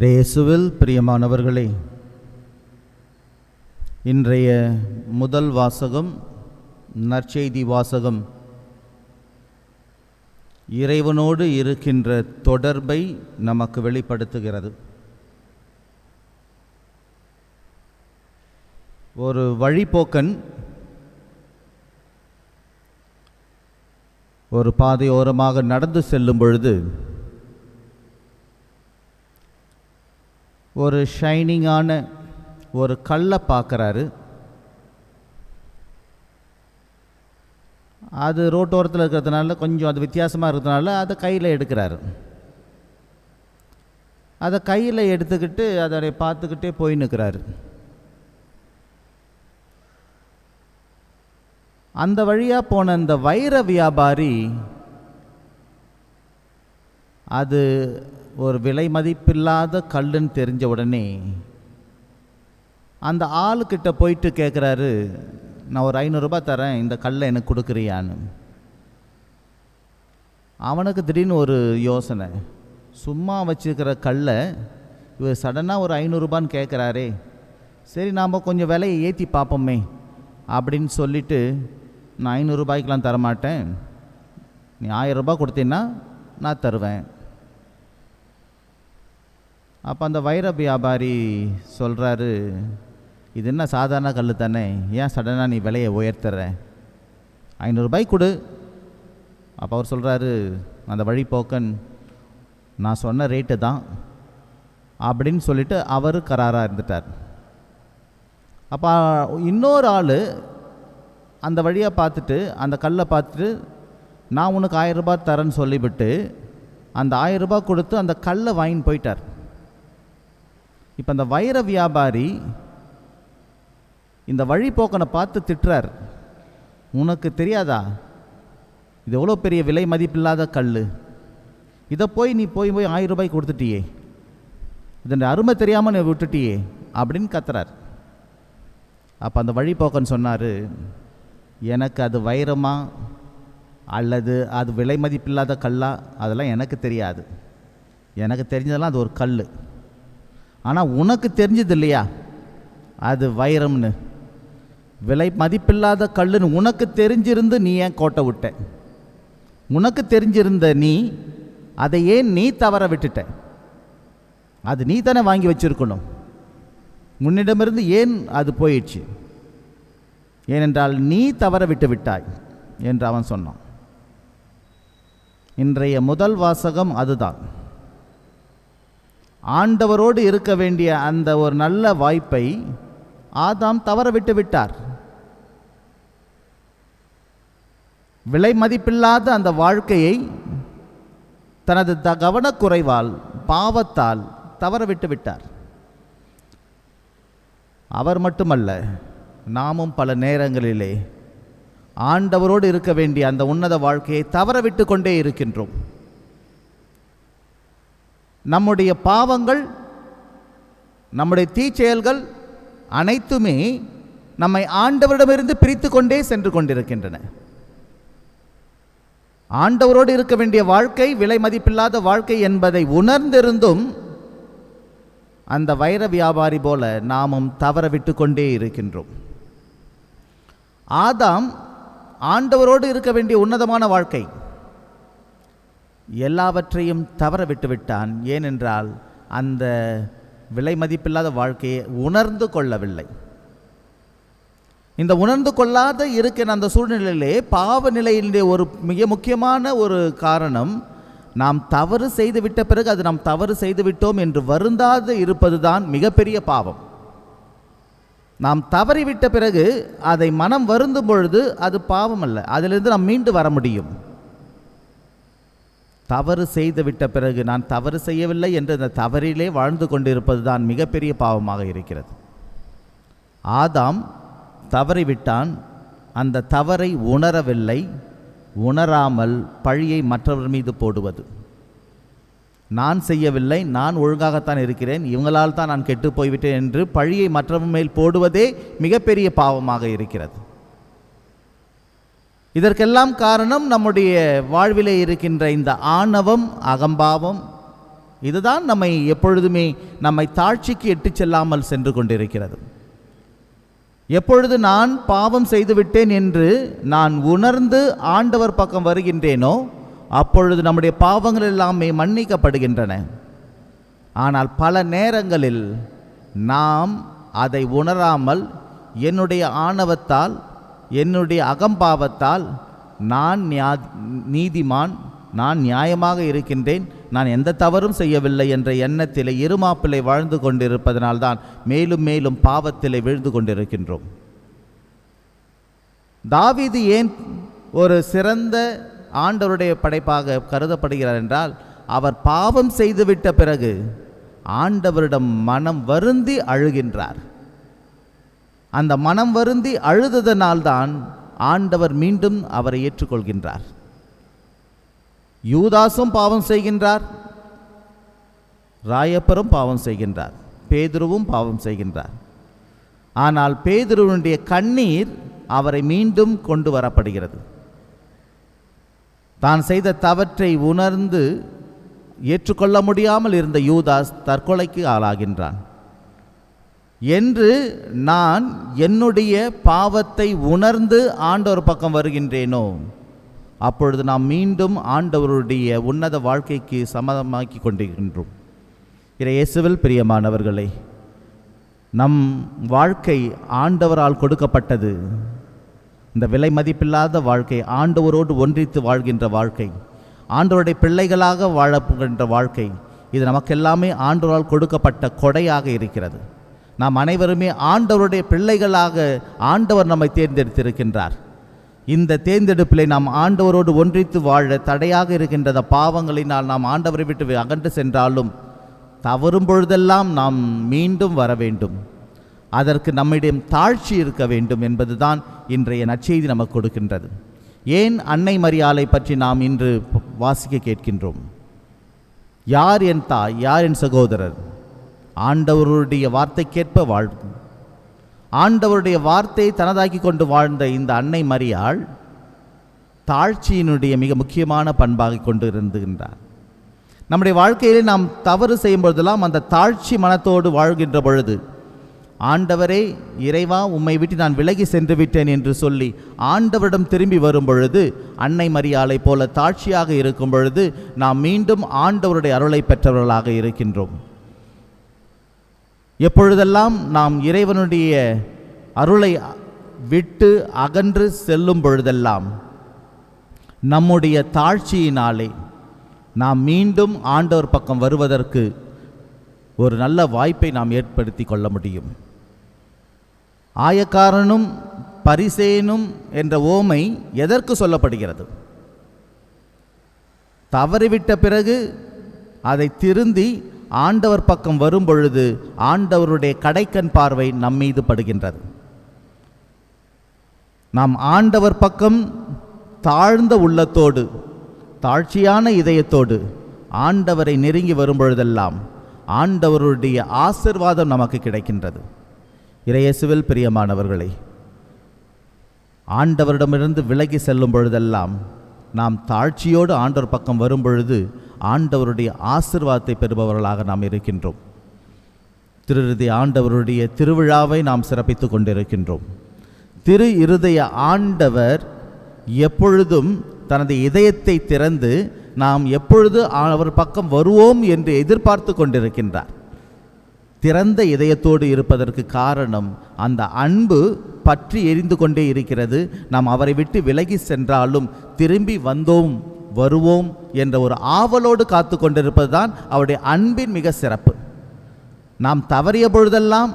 இயேசுவில் பிரியமானவர்களே, இன்றைய முதல் வாசகம், நற்செய்தி வாசகம், இறைவனோடு இருக்கின்ற தொடர்பை நமக்கு வெளிப்படுத்துகிறது. ஒரு வழிப்போக்கன் ஒரு பாதையோரமாக நடந்து செல்லும் பொழுது ஒரு ஷைனிங்கான ஒரு கல்லை பார்க்குறாரு. அது ரோட்டோரத்தில் இருக்கிறதுனால கொஞ்சம் அது வித்தியாசமாக இருக்கிறதுனால அதை கையில் எடுக்கிறாரு. அதை கையில் எடுத்துக்கிட்டு அதை பார்த்துக்கிட்டே போய் நிற்கிறாரு. அந்த வழியாக போன அந்த வைர வியாபாரி அது ஒரு விலை மதிப்பில்லாத கல்லுன்னு தெரிஞ்ச உடனே அந்த ஆளுக்கிட்ட போயிட்டு கேட்குறாரு, நான் ஒரு 500 ரூபாய் தரேன், இந்த கல்லை எனக்கு கொடுக்குறியான்னு. அவனுக்கு திடீர்னு ஒரு யோசனை, சும்மா வச்சுருக்கிற கல்லை இவர் சடனாக ஒரு 500 ரூபான்னு கேட்குறாரே, சரி நாம் கொஞ்சம் விலையை ஏற்றி பார்ப்போமே அப்படின்னு சொல்லிவிட்டு, நான் 500 ரூபாய்க்கெலாம் தரமாட்டேன், நீ 1000 ரூபாய் கொடுத்தீன்னா நான் தருவேன். அப்போ அந்த வைர வியாபாரி சொல்கிறாரு, இது என்ன சாதாரண கல் தானே, ஏன் சடனாக நீ விலையை உயர்த்துற, 500 ரூபாய் கொடு. அப்போ அவர் சொல்கிறாரு, அந்த வழிப்போக்கன், நான் சொன்ன ரேட்டு தான் அப்படின்னு சொல்லிட்டு அவர் கராராக இருந்துட்டார். அப்போ இன்னொரு ஆள் அந்த வழியாக பார்த்துட்டு அந்த கல்லை பார்த்துட்டு, நான் உனக்கு 1000 ரூபாய் தரேன்னு சொல்லிவிட்டு அந்த 1000 ரூபாய் கொடுத்து அந்த கல்லை வாங்கின்னு போயிட்டார். இப்போ அந்த வைர வியாபாரி இந்த வழிப்போக்கனை பார்த்து திட்டுறார், உனக்கு தெரியாதா இது எவ்வளோ பெரிய விலை மதிப்பில்லாத கல், இதை நீ போய் 1000 ரூபாய் கொடுத்துட்டியே, இதன் அருமை தெரியாமல் நீ விட்டுட்டியே அப்படின்னு கத்துறார். அப்போ அந்த வழிப்போக்கன் சொன்னார், எனக்கு அது வைரமா அல்லது அது விலை மதிப்பில்லாத கல்லா அதெல்லாம் எனக்கு தெரியாது, எனக்கு தெரிஞ்சதெல்லாம் அது ஒரு கல். ஆனால் உனக்கு தெரிஞ்சது இல்லையா அது வைரம்னு, விலை மதிப்பில்லாத கல்லுன்னு உனக்கு தெரிஞ்சிருந்து நீ ஏன் கோட்டை விட்ட, உனக்கு தெரிஞ்சிருந்த நீ அதை ஏன் நீ தவற விட்டுட்ட, அது நீ தானே வாங்கி வச்சிருக்கணும், உன்னிடமிருந்து ஏன் அது போயிடுச்சு, ஏனென்றால் நீ தவற விட்டு விட்டாய் என்று அவன் சொன்னான். இன்றைய முதல் வாசகம் அதுதான். ஆண்டவரோடு இருக்க வேண்டிய அந்த ஒரு நல்ல வாய்ப்பை ஆதாம் தவற விட்டு விட்டார். விலை மதிப்பில்லாத அந்த வாழ்க்கையை தனது கவனக்குறைவால் பாவத்தால் தவற விட்டு விட்டார். அவர் மட்டுமல்ல, நாமும் பல நேரங்களிலே ஆண்டவரோடு இருக்க வேண்டிய அந்த உன்னத வாழ்க்கையை தவற விட்டு கொண்டே இருக்கின்றோம். நம்முடைய பாவங்கள், நம்முடைய தீச்செயல்கள் அனைத்துமே நம்மை ஆண்டவரிடமிருந்து பிரித்து கொண்டே சென்று கொண்டிருக்கின்றன. ஆண்டவரோடு இருக்க வேண்டிய வாழ்க்கை விலை மதிப்பில்லாத வாழ்க்கை என்பதை உணர்ந்திருந்தும் அந்த வைர வியாபாரி போல நாமும் தவற விட்டு கொண்டே இருக்கின்றோம். ஆதாம் ஆண்டவரோடு இருக்க வேண்டிய உன்னதமான வாழ்க்கை எல்லாவற்றையும் தவற விட்டு விட்டான். ஏனென்றால் அந்த விலை மதிப்பில்லாத வாழ்க்கையை உணர்ந்து கொள்ளவில்லை. இந்த உணர்ந்து கொள்ளாத இருக்கிற அந்த சூழ்நிலையிலே பாவ நிலையிலே ஒரு மிக முக்கியமான ஒரு காரணம், நாம் தவறு செய்து விட்ட பிறகு அது நாம் தவறு செய்து விட்டோம் என்று வருந்தாது இருப்பது தான் மிகப்பெரிய பாவம். நாம் தவறிவிட்ட பிறகு அதை மனம் வருந்தும் பொழுது அது பாவம் அல்ல, அதிலிருந்து நாம் மீண்டு வர முடியும். தவறு செய்து விட்ட பிறகு நான் தவறு செய்யவில்லை என்று அந்த தவறிலே வாழ்ந்து கொண்டிருப்பது தான் மிகப்பெரிய பாவமாக இருக்கிறது. ஆதாம் தவறிவிட்டான், அந்த தவறை உணரவில்லை, உணராமல் பழியை மற்றவர் மீது போடுவது, நான் செய்யவில்லை, நான் ஒழுங்காகத்தான் இருக்கிறேன், இவங்களால் தான் நான் கெட்டு போய்விட்டேன் என்று பழியை மற்றவர் மேல் போடுவதே மிகப்பெரிய பாவமாக இருக்கிறது. இதற்கெல்லாம் காரணம் நம்முடைய வாழ்விலே இருக்கின்ற இந்த ஆணவம், அகம்பாவம், இதுதான் நம்மை எப்பொழுதுமே நம்மை தாழ்ச்சிக்கு இட்டுச் செல்லாமல் சென்று கொண்டிருக்கிறது. எப்பொழுது நான் பாவம் செய்துவிட்டேன் என்று நான் உணர்ந்து ஆண்டவர் பக்கம் வருகின்றேனோ அப்பொழுது நம்முடைய பாவங்கள் எல்லாமே மன்னிக்கப்படுகின்றன. ஆனால் பல நேரங்களில் நாம் அதை உணராமல் என்னுடைய ஆணவத்தால், என்னுடைய அகம்பாவத்தால் நான் நீதிமான், நான் நியாயமாக இருக்கின்றேன், நான் எந்த தவறும் செய்யவில்லை என்ற எண்ணத்திலே இருமாப்பிலை வாழ்ந்து கொண்டிருப்பதனால்தான் மேலும் மேலும் பாவத்திலே விழுந்து கொண்டிருக்கின்றோம். தாவீது ஏன் ஒரு சிறந்த ஆண்டவருடைய படைப்பாக கருதப்படுகிறார் என்றால், அவர் பாவம் செய்துவிட்ட பிறகு ஆண்டவரிடம் மனம் வருந்தி அழுகின்றார். அந்த மனம் வருந்தி அழுததனால்தான் ஆண்டவர் மீண்டும் அவரை ஏற்றுக்கொள்கின்றார். யூதாசும் பாவம் செய்கின்றார், ராயப்பரும் பாவம் செய்கின்றார், பேதுருவும் பாவம் செய்கின்றார். ஆனால் பேதுருவினுடைய கண்ணீர் அவரை மீண்டும் கொண்டு வரப்படுகிறது. தான் செய்த தவற்றை உணர்ந்து ஏற்றுக்கொள்ள முடியாமல் இருந்த யூதாஸ் தற்கொலைக்கு ஆளாகின்றான். என்று நான் என்னுடைய பாவத்தை உணர்ந்து ஆண்டவர் பக்கம் வருகின்றேனோ அப்பொழுது நாம் மீண்டும் ஆண்டவருடைய உன்னத வாழ்க்கைக்கு சம்மதமாக்கி கொண்டிருக்கின்றோம். இயேசுவில் பிரியமானவர்களே, நம் வாழ்க்கை ஆண்டவரால் கொடுக்கப்பட்டது. இந்த விலை மதிப்பில்லாத வாழ்க்கை, ஆண்டவரோடு ஒன்றித்து வாழ்கின்ற வாழ்க்கை, ஆண்டவருடைய பிள்ளைகளாக வாழப்புகின்ற வாழ்க்கை, இது நமக்கெல்லாமே ஆண்டவரால் கொடுக்கப்பட்ட கொடையாக இருக்கிறது. நாம் அனைவருமே ஆண்டவருடைய பிள்ளைகளாக ஆண்டவர் நம்மை தேர்ந்தெடுத்திருக்கின்றார். இந்த தேர்ந்தெடுப்பிலே நாம் ஆண்டவரோடு ஒன்றித்து வாழ தடையாக இருக்கின்ற பாவங்களினால் நாம் ஆண்டவரை விட்டு அகன்று சென்றாலும் தவறும் பொழுதெல்லாம் நாம் மீண்டும் வர வேண்டும். அதற்கு நம்மிடம் தாழ்ச்சி இருக்க வேண்டும் என்பதுதான் இன்றைய நற்செய்தி நமக்கு கொடுக்கின்றது. ஏன் அன்னை மரியாளை பற்றி நாம் இன்று வாசிக்க கேட்கின்றோம்? யார் என் தாய், யார் என் சகோதரர்? ஆண்டவருடைய வார்த்தைக்கேற்ப வாழ்வு, ஆண்டவருடைய வார்த்தையை தனதாக்கி கொண்டு வாழ்ந்த இந்த அன்னை மரியாள் தாழ்ச்சியினுடைய மிக முக்கியமான பண்பாக கொண்டு இருந்துகின்றார். நம்முடைய வாழ்க்கையிலே நாம் தவறு செய்யும் பொழுதெல்லாம் அந்த தாழ்ச்சி மனத்தோடு வாழ்கின்ற பொழுது, ஆண்டவரே இறைவா உம்மை விட்டு நான் விலகி சென்று விட்டேன் என்று சொல்லி ஆண்டவரிடம் திரும்பி வரும் பொழுது, அன்னை மரியாளை போல தாழ்ச்சியாக இருக்கும் பொழுது நாம் மீண்டும் ஆண்டவருடைய அருளை பெற்றவர்களாக இருக்கின்றோம். எப்பொழுதெல்லாம் நாம் இறைவனுடைய அருளை விட்டு அகன்று செல்லும் பொழுதெல்லாம் நம்முடைய தாழ்ச்சியினாலே நாம் மீண்டும் ஆண்டவர் பக்கம் வருவதற்கு ஒரு நல்ல வாய்ப்பை நாம் ஏற்படுத்தி கொள்ள முடியும். ஆயக்காரனும் பரிசேயனும் என்ற ஓமை எதற்கு சொல்லப்படுகிறது? தவறிவிட்ட பிறகு அதை திருந்தி ஆண்டவர் பக்கம் வரும் பொழுது ஆண்டவருடைய கடைக்கண் பார்வை நம்மீது படுகின்றது. நாம் ஆண்டவர் பக்கம் தாழ்ந்த உள்ளத்தோடு, தாழ்ச்சியான இதயத்தோடு ஆண்டவரை நெருங்கி வரும் பொழுதெல்லாம் ஆண்டவருடைய ஆசீர்வாதம் நமக்கு கிடைக்கின்றது. இறையேசுவில் பிரியமானவர்களே, ஆண்டவரிடமிருந்து விலகி செல்லும் பொழுதெல்லாம் நாம் தாழ்ச்சியோடு ஆண்டவர் பக்கம் வரும் பொழுது ஆண்டவருடைய ஆசீர்வாதத்தை பெறுபவர்களாக நாம் இருக்கின்றோம். திரு ஆண்டவருடைய திருவிழாவை நாம் சிறப்பித்து கொண்டிருக்கின்றோம். திரு இருதய ஆண்டவர் எப்பொழுதும் தனது இதயத்தை திறந்து நாம் எப்பொழுது அவர் பக்கம் வருவோம் என்று எதிர்பார்த்து கொண்டிருக்கின்றார். திறந்த இதயத்தோடு இருப்பதற்கு காரணம் அந்த அன்பு பற்றி எரிந்து கொண்டே இருக்கிறது. நாம் அவரை விட்டு விலகி சென்றாலும் திரும்பி வந்தோம் வருவோம் என்ற ஒரு ஆவலோடு காத்து கொண்டிருப்பது தான் அவருடைய அன்பின் மிக சிறப்பு. நாம் தவறிய பொழுதெல்லாம்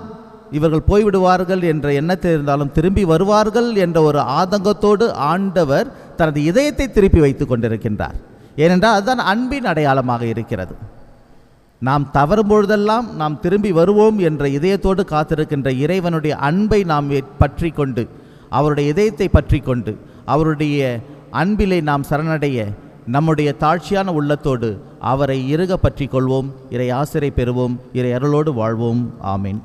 இவர்கள் போய்விடுவார்கள் என்ற எண்ணத்தில் இருந்தாலும் திரும்பி வருவார்கள் என்ற ஒரு ஆதங்கத்தோடு ஆண்டவர் தனது இதயத்தை திருப்பி வைத்து கொண்டிருக்கின்றார். ஏனென்றால் அதுதான் அன்பின் அடையாளமாக இருக்கிறது. நாம் தவறும் பொழுதெல்லாம் நாம் திரும்பி வருவோம் என்ற இதயத்தோடு காத்திருக்கின்ற இறைவனுடைய அன்பை நாம் பற்றி கொண்டு, அவருடைய இதயத்தை பற்றி கொண்டு, அவருடைய அன்பிலே நாம் சரணடைய நம்முடைய தாழ்ச்சியான உள்ளத்தோடு அவரை இறுக பற்றி கொள்வோம். இறை ஆசிரை பெறுவோம். இறை அருளோடு வாழ்வோம். ஆமீன்.